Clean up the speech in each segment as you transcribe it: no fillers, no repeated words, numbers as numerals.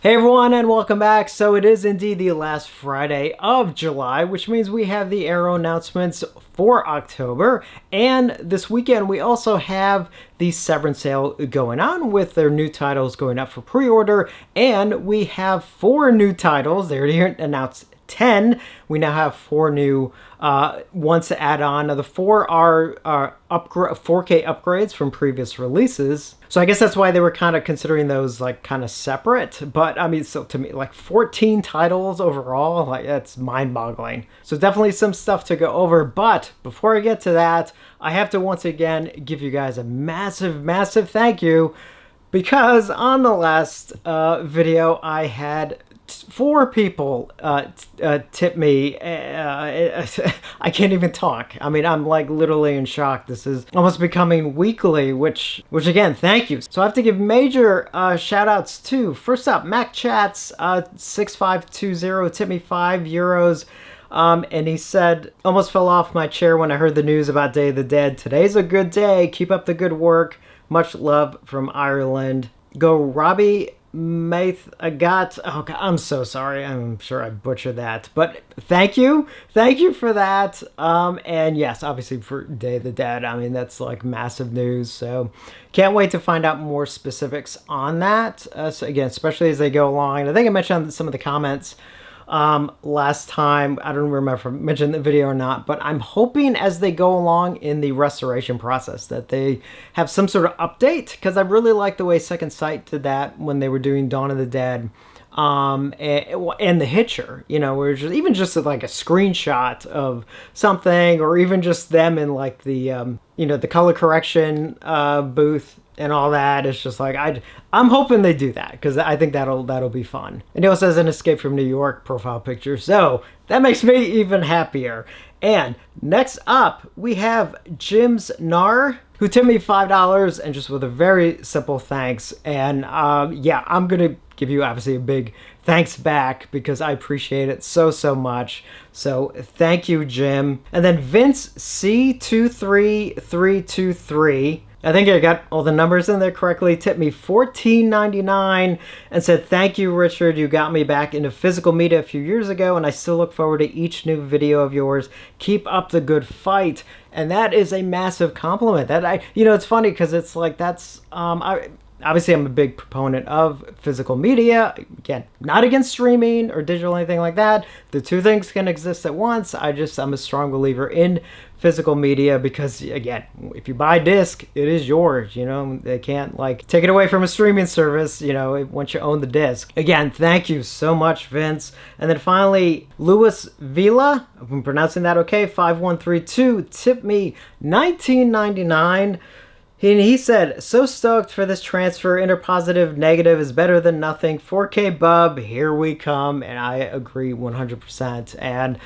Hey everyone, and welcome back. So it is indeed the last Friday of July, which means we have the Arrow announcements for October. And this weekend we also have the Severin sale going on with their new titles going up for pre-order. And we have 4 new titles. They already announced 10. We now have 4 new ones to add on. Now the 4 are 4K upgrades from previous releases. So I guess that's why they were kind of considering those like kind of separate. But I mean, so to me, like 14 titles overall, like that's mind-boggling. So definitely some stuff to go over. But before I get to that, I have to once again give you guys a massive thank you, because on the last video I had 4 people tip me. I can't even talk. I mean, I'm like literally in shock. This is almost becoming weekly, which again, thank you. So I have to give major shout outs to, first up, Mac Chats 6520 tipped me €5. And he said, almost fell off my chair when I heard the news about Day of the Dead. Today's a good day. Keep up the good work. Much love from Ireland. Go Robbie Maith Agat. Oh God, I'm so sorry. I'm sure I butchered that, but thank you for that. And yes, obviously for Day of the Dead, I mean that's like massive news. So can't wait to find out more specifics on that. So again, especially as they go along. And I think I mentioned some of the comments last time. I don't remember if I mentioned the video or not, but I'm hoping as they go along in the restoration process that they have some sort of update, because I really like the way Second Sight did that when they were doing Dawn of the Dead and The Hitcher, you know, where just even just like a screenshot of something, or even just them in like the the color correction booth and all that. It's just like I'm hoping they do that, because I think that'll be fun. And he also has an Escape from New York profile picture, so that makes me even happier. And next up we have Jim's Nar, who tipped me $5 and just with a very simple thanks. And yeah, I'm gonna give you obviously a big thanks back, because I appreciate it so much. So thank you, Jim. And then Vince C23323, I think I got all the numbers in there correctly, tipped me $14.99 and said, thank you, Richard. You got me back into physical media a few years ago, and I still look forward to each new video of yours. Keep up the good fight. And that is a massive compliment. That it's funny, because it's like that's obviously I'm a big proponent of physical media. Again, not against streaming or digital or anything like that. The two things can exist at once. I'm a strong believer in physical media, because again, if you buy a disc, it is yours. They can't like take it away from a streaming service, once you own the disc. Again, thank you so much, Vince. And then finally, Louis Vila, if I'm pronouncing that okay, 5132, tipped me $19.99. He said, so stoked for this transfer. Interpositive negative is better than nothing. 4K bub, here we come. And I agree 100%. And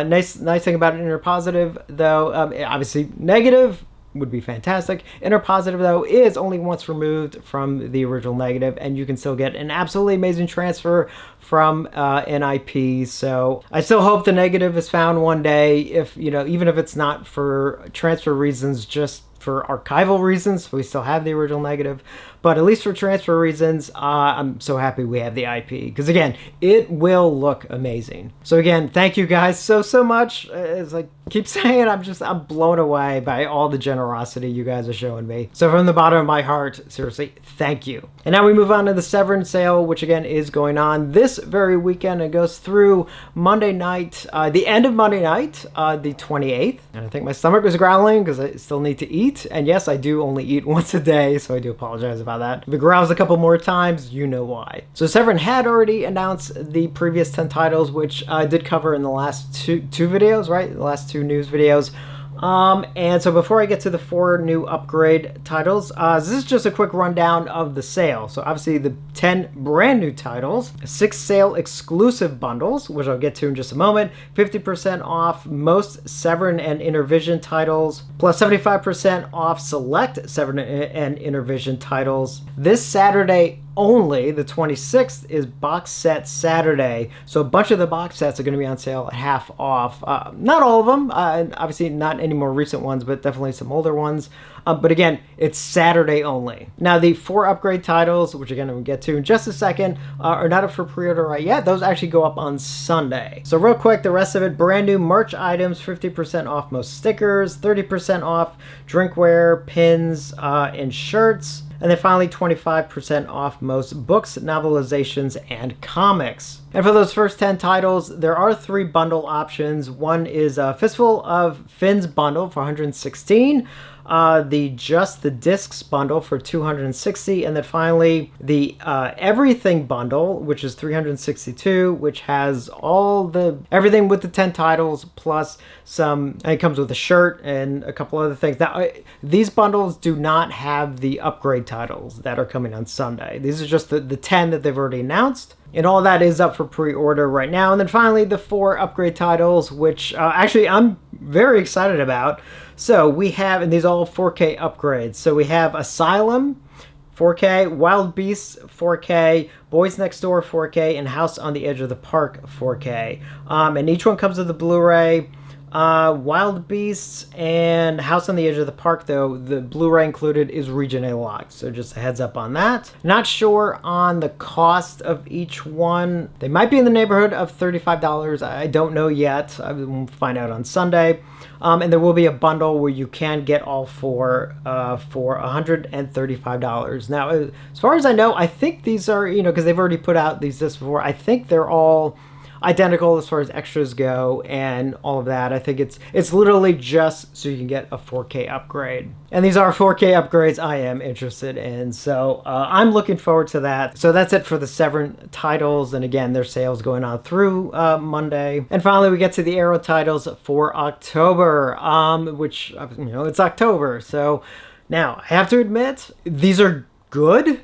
nice thing about an interpositive, though, obviously negative would be fantastic. Interpositive, though, is only once removed from the original negative, and you can still get an absolutely amazing transfer from NIP. So I still hope the negative is found one day, if even if it's not for transfer reasons, just for archival reasons. We still have the original negative, but at least for transfer reasons, I'm so happy we have the IP, because again, it will look amazing. So again, thank you guys so much. As I keep saying, I'm blown away by all the generosity you guys are showing me. So from the bottom of my heart, seriously, thank you. And now we move on to the Severin sale, which again is going on this very weekend. It goes through Monday night, the end of Monday night, the 28th. And I think my stomach was growling because I still need to eat. And yes, I do only eat once a day, so I do apologize about that. If it growls a couple more times, you know why. So Severin had already announced the previous 10 titles, which I did cover in the last two videos, right? The last 2 news videos. And so before I get to the 4 new upgrade titles, this is just a quick rundown of the sale. So obviously the 10 brand new titles, 6 sale exclusive bundles, which I'll get to in just a moment, 50% off most Severin and Intervision titles, plus 75% off select Severin and Intervision titles. This Saturday only. The 26th is Box Set Saturday. So a bunch of the box sets are going to be on sale at half off. Not all of them, obviously not any more recent ones, but definitely some older ones. But again, it's Saturday only. Now, the 4 upgrade titles, which again we'll get to in just a second, are not up for pre-order right yet. Those actually go up on Sunday. So real quick, the rest of it, brand new merch items, 50% off most stickers, 30% off drinkware, pins, and shirts. And then finally, 25% off most books, novelizations, and comics. And for those first 10 titles, there are 3 bundle options. One is a Fistful of Fins bundle for $116. The Just the Discs bundle for $260, and then finally the Everything bundle, which is $362, which has everything with the 10 titles plus some, and it comes with a shirt and a couple other things. Now, these bundles do not have the upgrade titles that are coming on Sunday. These are just the 10 that they've already announced. And all that is up for pre-order right now. And then finally, the 4 upgrade titles, which actually I'm very excited about. So we have, and these are all 4K upgrades. So we have Asylum, 4K, Wild Beasts, 4K, Boys Next Door, 4K, and House on the Edge of the Park, 4K. And each one comes with a Blu-ray. Wild Beasts and House on the Edge of the Park, though, the Blu-ray included is region A locked, so just a heads up on that. Not sure on the cost of each one. They might be in the neighborhood of $35. I don't know yet. I will find out on Sunday. And there will be a bundle where you can get all 4 for $135. Now, as far as I know, I think these are, because they've already put out these discs before, I think they're all identical as far as extras go and all of that. I think it's literally just so you can get a 4K upgrade. And these are 4K upgrades I am interested in, so I'm looking forward to that. So that's it for the Severin titles, and again, their sales going on through Monday. And finally, we get to the Arrow titles for October, which, it's October. So now, I have to admit, these are good.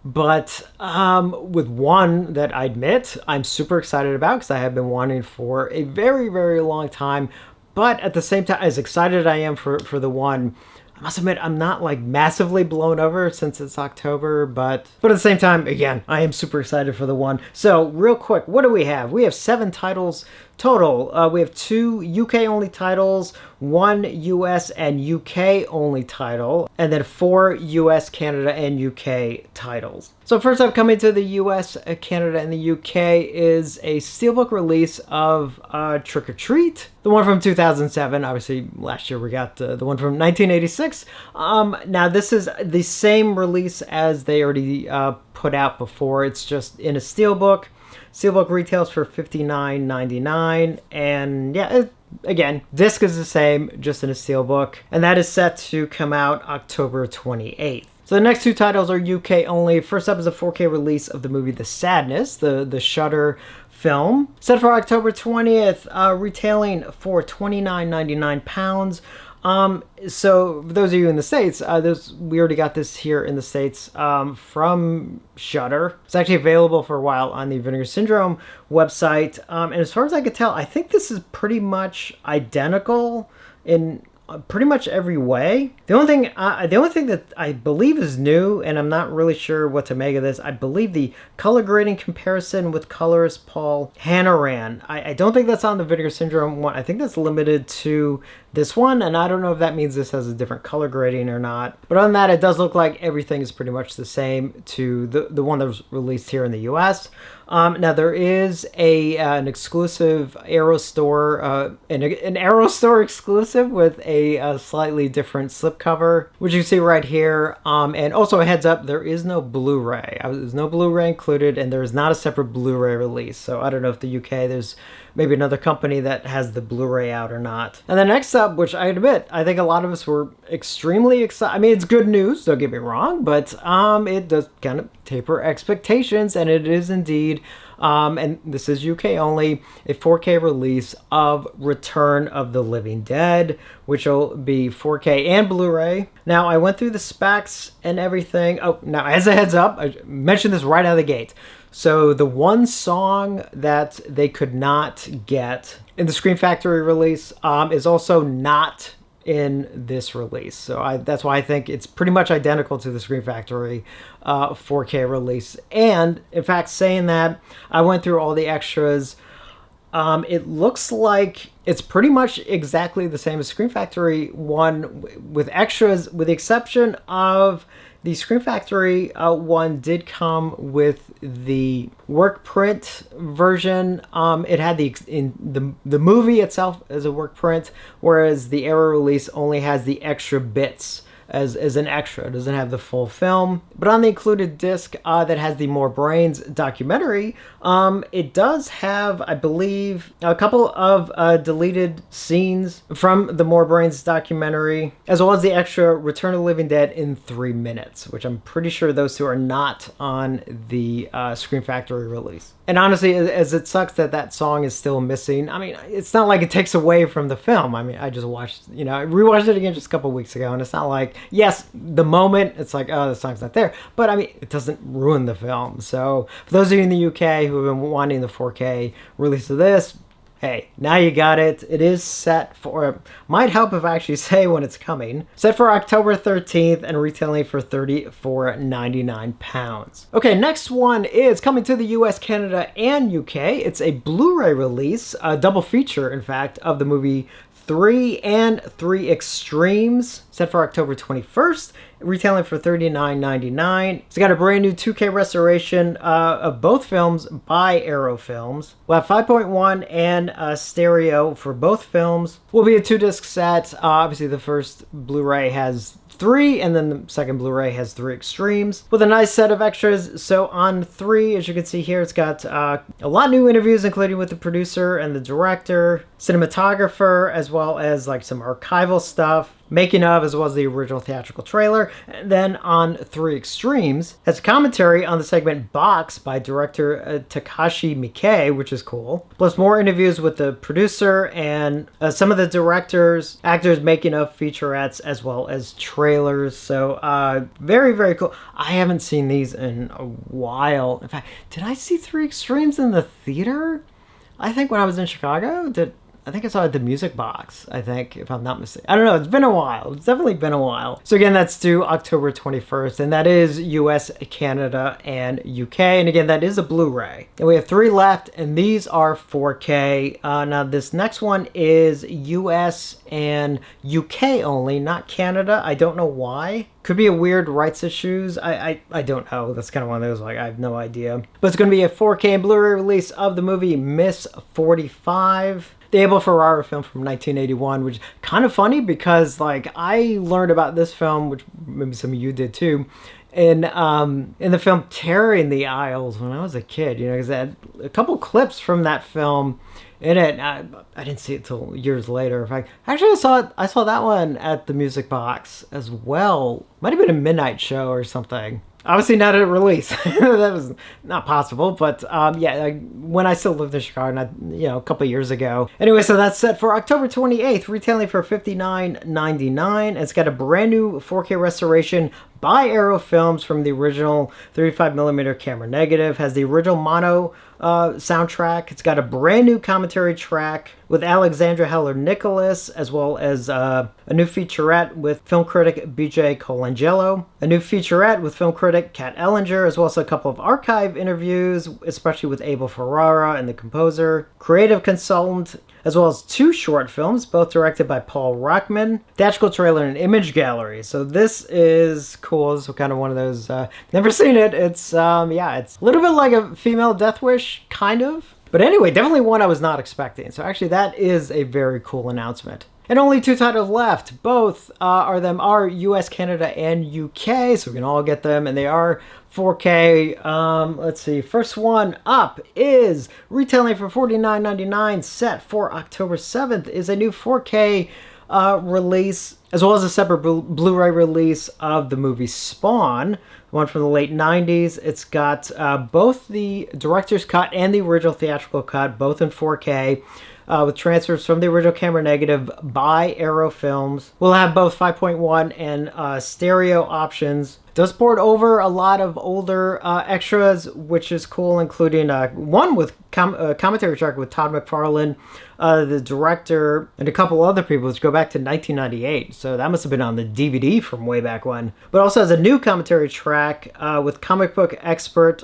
But with one that I admit I'm super excited about because I have been wanting for a very, very long time. But at the same time, as excited as I am for the one, I must admit I'm not like massively blown over since it's October. But at the same time, again, I am super excited for the one. So real quick, what do we have? We have 7 titles total. We have 2 UK only titles, 1 US and UK only title, and then 4 US, Canada, and UK titles. So first up, coming to the US, Canada, and the UK is a steelbook release of Trick or Treat, the one from 2007. Obviously, last year we got the one from 1986. Now this is the same release as they already put out before. It's just in a steelbook. Steelbook retails for $59.99, and yeah, again, disc is the same, just in a steelbook, and that is set to come out October 28th. So the next 2 titles are UK only. First up is a 4K release of the movie The Sadness, the Shudder film, set for October 20th, retailing for £29.99. So for those of you in the States, we already got this here in the States from Shudder. It's actually available for a while on the Vinegar Syndrome website. And as far as I could tell, I think this is pretty much identical in pretty much every way. The only thing that I believe is new, and I'm not really sure what to make of this, I believe the color grading comparison with colorist Paul Hannaran. I don't think that's on the Vinegar Syndrome one. I think that's limited to this one, and I don't know if that means this has a different color grading or not. But other than that, it does look like everything is pretty much the same to the one that was released here in the US. Now there is an exclusive Arrow store, an Arrow store exclusive with a slightly different slipcover, which you see right here. And also a heads up, there is no Blu-ray. There's no Blu-ray included, and there is not a separate Blu-ray release. So I don't know if the UK, there's maybe another company that has the Blu-ray out or not. And then next up, which I admit, I think a lot of us were extremely excited. I mean, it's good news, don't get me wrong, but it does kind of taper expectations, and it is indeed, and this is UK only, a 4K release of Return of the Living Dead, which will be 4K and Blu-ray. Now, I went through the specs and everything. Oh, now, as a heads up, I mentioned this right out of the gate. So the one song that they could not get in the Scream Factory release is also not in this release. So that's why I think it's pretty much identical to the Scream Factory 4K release. And in fact, saying that, I went through all the extras. It looks like it's pretty much exactly the same as Scream Factory 1 with extras, with the exception of the Scream Factory 1 did come with the work print version. It had the movie itself as a work print, whereas the Arrow release only has the extra bits as an extra. It doesn't have the full film. But on the included disc that has the More Brains documentary, it does have, I believe, a couple of deleted scenes from the More Brains documentary, as well as the extra Return of the Living Dead in 3 minutes, which I'm pretty sure those two are not on the Scream Factory release. And honestly, as it sucks that that song is still missing, I mean, it's not like it takes away from the film. I mean, I just watched, I rewatched it again just a couple weeks ago, and it's not like, yes, the moment, it's like, oh, the song's not there. But I mean, it doesn't ruin the film. So for those of you in the UK who have been wanting the 4K release of this, hey, now you got it. It is set for, might help if I actually say when it's coming. Set for October 13th and retailing for £34.99. Okay, next one is coming to the US, Canada, and UK. It's a Blu-ray release, a double feature, in fact, of the movie 3 and 3 Extremes, set for October 21st, retailing for $39.99. It's got a brand new 2K restoration of both films by Arrow Films. We'll have 5.1 and stereo for both films. Will be a 2-disc set. Obviously, the first Blu-ray has 3, and then the second Blu-ray has 3 Extremes with a nice set of extras. So on 3, as you can see here, it's got a lot of new interviews, including with the producer and the director, cinematographer, as well as like some archival stuff, making of, as well as the original theatrical trailer. And then on 3 Extremes has commentary on the segment Box by director Takashi Miike, which is cool, plus more interviews with the producer and some of the directors, actors making of featurettes, as well as trailers. So very, very cool. I haven't seen these in a while. In fact, did I see 3 Extremes in the theater? I think when I was in Chicago, I think I saw it at the Music Box, I think, if I'm not mistaken. I don't know. It's been a while. It's definitely been a while. So again, that's due October 21st, and that is US, Canada, and UK. And again, that is a Blu-ray. And we have 3 left, and these are 4K. Now, this next one is US and UK only, not Canada. I don't know why. Could be a weird rights issues. I don't know. That's kind of one of those, like, I have no idea. But it's going to be a 4K and Blu-ray release of the movie Miss 45. The Abel Ferrara film from 1981, which is kind of funny because, like, I learned about this film, which maybe some of you did too, in the film Terror in the Aisles when I was a kid, because I had a couple clips from that film in it. I didn't see it till years later. In fact, actually, I saw that one at the Music Box as well. Might have been a midnight show or something. Obviously not at release. That was not possible, but yeah, when I still lived in Chicago, a couple of years ago. Anyway, so that's set for October 28th, retailing for $59.99. It's got a brand new 4K restoration by Arrow Films from the original 35mm camera negative. Has the original mono soundtrack. It's got a brand new commentary track with Alexandra Heller-Nicholas, as well as a new featurette with film critic BJ Colangelo, a new featurette with film critic Kat Ellinger, as well as a couple of archive interviews, especially with Abel Ferrara and the composer, creative consultant, as well as 2 short films, both directed by Paul Rockman, theatrical trailer and image gallery. So this is cool. This is kind of one of those, never seen it. It's, yeah, it's a little bit like a female Death Wish, kind of. But anyway, definitely one I was not expecting. So actually that is a very cool announcement. And only 2 titles left. Both are US, Canada, and UK, so we can all get them, and they are 4K. Let's see. First one up is retailing for $49.99, set for October 7th, is a new 4K release, as well as a separate Blu-ray release of the movie Spawn, one from the late 90s. It's got both the director's cut and the original theatrical cut, both in 4K. With transfers from the original camera negative by Arrow Films. We'll have both 5.1 and stereo options. Does port over a lot of older extras, which is cool, including one with commentary track with Todd McFarlane, the director, and a couple other people, which go back to 1998. So that must have been on the DVD from way back when. But also has a new commentary track with comic book expert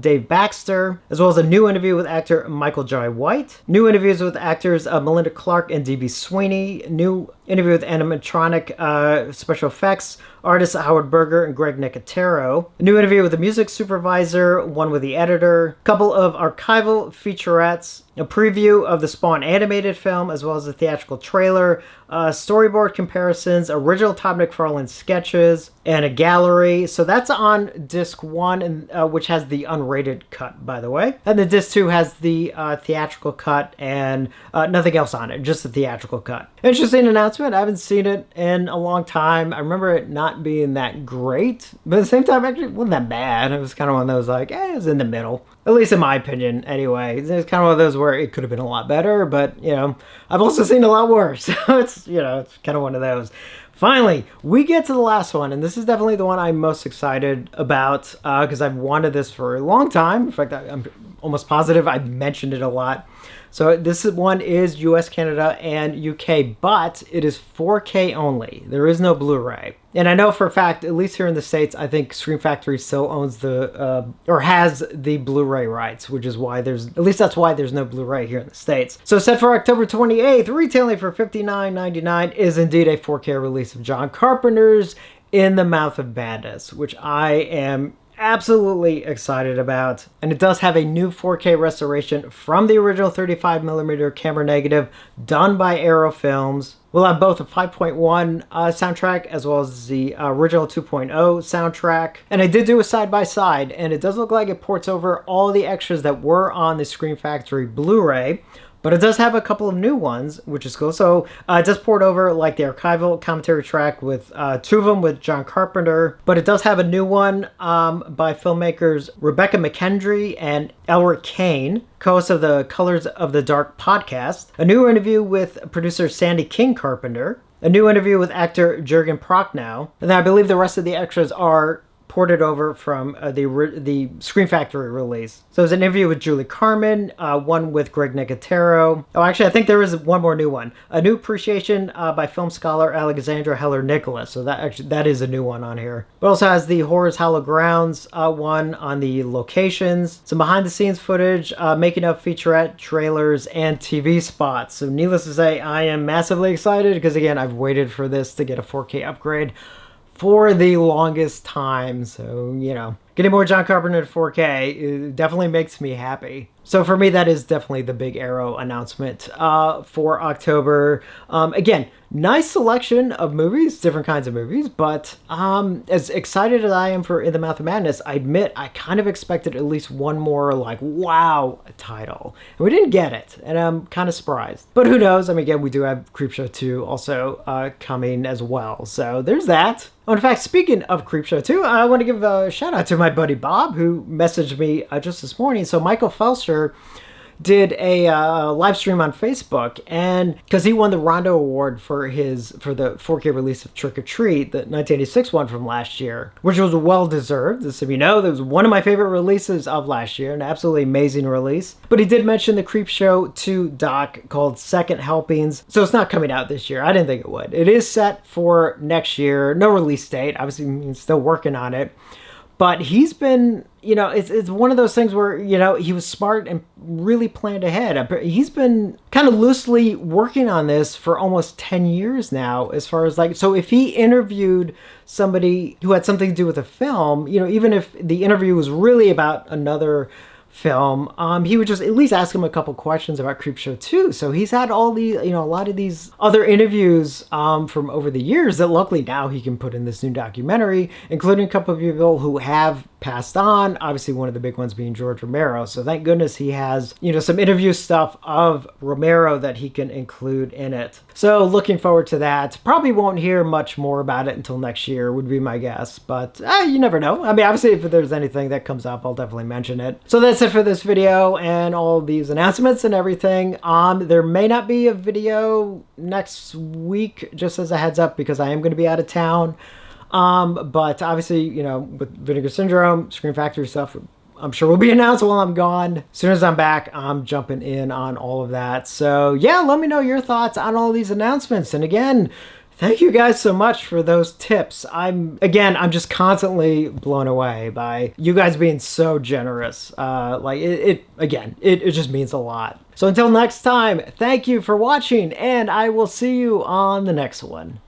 Dave Baxter, as well as a new interview with actor Michael Jai White, new interviews with actors Melinda Clark and D.B. Sweeney, new interview with animatronic special effects artists Howard Berger and Greg Nicotero, a new interview with the music supervisor, one with the editor, a couple of archival featurettes, a preview of the Spawn animated film, as well as a theatrical trailer, storyboard comparisons, original Todd McFarlane sketches, and a gallery. So that's on disc 1, and, which has the unrated cut, by the way. And the disc 2 has the theatrical cut and nothing else on it, just the theatrical cut. Interesting announcement. I haven't seen it in a long time. I remember it not being that great, but at the same time, actually, it wasn't that bad. It was kind of one of those like, it was in the middle. At least in my opinion, anyway. It's kind of one of those where it could have been a lot better, but, you know, I've also seen a lot worse. So it's, you know, it's kind of one of those. Finally, we get to the last one, and this is definitely the one I'm most excited about because I've wanted this for a long time. In fact, I'm almost positive I've mentioned it a lot. So this one is US, Canada, and UK, but it is 4K only. There is no Blu-ray. And I know for a fact, at least here in the States, I think Scream Factory still owns the, or has the Blu-ray rights, which is why at least that's why there's no Blu-ray here in the States. So set for October 28th, retailing for $59.99 is indeed a 4K release of John Carpenter's In the Mouth of Madness, which I am absolutely excited about. And it does have a new 4K restoration from the original 35mm camera negative done by Arrow Films. We'll have both a 5.1 soundtrack as well as the original 2.0 soundtrack. And I did do a side-by-side, and it does look like it ports over all the extras that were on the Scream Factory Blu-ray. But it does have a couple of new ones, which is cool. So it does port over like the archival commentary track with two of them with John Carpenter. But it does have a new one by filmmakers Rebecca McKendry and Elric Kane, co-host of the Colors of the Dark podcast. A new interview with producer Sandy King Carpenter. A new interview with actor Jürgen Prochnow. And then I believe the rest of the extras are ported over from the Scream Factory release. So there's an interview with Julie Carmen, one with Greg Nicotero. Oh, actually, I think there is one more new one. A new appreciation by film scholar Alexandra Heller-Nicholas. So that is a new one on here. But also has the Horrors Hollow Grounds one on the locations, some behind-the-scenes footage, making of featurette, trailers, and TV spots. So needless to say, I am massively excited because, again, I've waited for this to get a 4K upgrade for the longest time. So, you know, getting more John Carpenter to 4K it definitely makes me happy. So for me, that is definitely the big Arrow announcement for October. Again, nice selection of movies, different kinds of movies, but as excited as I am for In the Mouth of Madness, I admit I kind of expected at least one more like wow title. And we didn't get it, and I'm kind of surprised. But who knows? I mean, again, we do have Creepshow 2 also coming as well. So there's that. Oh, in fact, speaking of Creepshow 2, I want to give a shout out to my buddy Bob, who messaged me just this morning. So Michael Felser did a live stream on Facebook, and because he won the Rondo Award for the 4K release of Trick or Treat, the 1986 one from last year, which was well deserved. As you know, that was one of my favorite releases of last year, an absolutely amazing release. But he did mention the Creepshow 2 doc called Second Helpings, so it's not coming out this year. I didn't think it would. It is set for next year, no release date. Obviously, he's still working on it. But he's been, you know, it's one of those things where, you know, he was smart and really planned ahead. He's been kind of loosely working on this for almost 10 years now, as far as like, so if he interviewed somebody who had something to do with a film, you know, even if the interview was really about another film, he would just at least ask him a couple questions about Creepshow 2. So he's had all these, you know, a lot of these other interviews from over the years that luckily now he can put in this new documentary, including a couple of people who have passed on, obviously one of the big ones being George Romero. So thank goodness he has, you know, some interview stuff of Romero that he can include in it. So looking forward to that. Probably won't hear much more about it until next year would be my guess, but you never know. I mean, obviously if there's anything that comes up, I'll definitely mention it. So that's it for this video and all these announcements and everything. There may not be a video next week, just as a heads up, because I am going to be out of town. But obviously, you know, with Vinegar Syndrome, Scream Factory stuff, I'm sure will be announced while I'm gone. As soon as I'm back, I'm jumping in on all of that. So yeah, let me know your thoughts on all these announcements. And again, thank you guys so much for those tips. I'm just constantly blown away by you guys being so generous. Like it just means a lot. So until next time, thank you for watching, and I will see you on the next one.